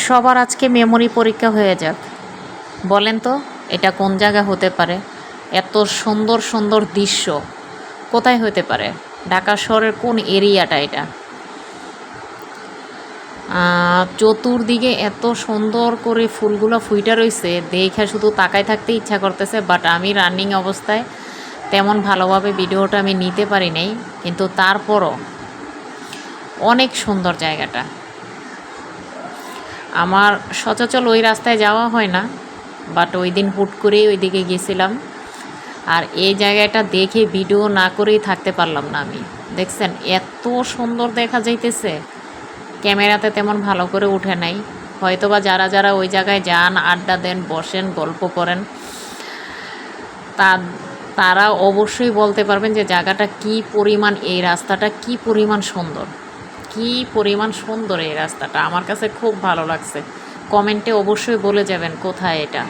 সবার আজকে মেমোরি পরীক্ষা হয়ে যাক। বলেন তো এটা কোন জায়গা হতে পারে? এত সুন্দর সুন্দর দৃশ্য কোথায় হতে পারে? ঢাকা শহরের কোন এরিয়াটা এটা? চতুর্দিকে এত সুন্দর করে ফুলগুলো ফুইটা রয়েছে, দেখে শুধু তাকায় থাকতে ইচ্ছা করতেছে। বাট আমি রানিং অবস্থায় তেমন ভালোভাবে ভিডিওটা আমি নিতে পারি নাই, কিন্তু তারপরও অনেক সুন্দর জায়গাটা। আমার সচরাচর ওই রাস্তায় যাওয়া হয় না, বাট ওই দিন হুট করেই ওই দিকে গেছিলাম। আর এই জায়গাটা দেখে ভিডিও না করেই থাকতে পারলাম না আমি। দেখছেন এত সুন্দর দেখা যাইতেছে, ক্যামেরাতে তেমন ভালো করে উঠে নাই। হয়তোবা যারা যারা ওই জায়গায় যান, আড্ডা দেন, বসেন, গল্প করেন, তারা অবশ্যই বলতে পারবেন যে জায়গাটা কি পরিমাণ, এই রাস্তাটা কি পরিমাণ সুন্দর, কি পরিমাণ সুন্দর এই রাস্তাটা। আমার কাছে খুব ভালো লাগছে। কমেন্টে অবশ্যই বলে যাবেন কোথায় এটা।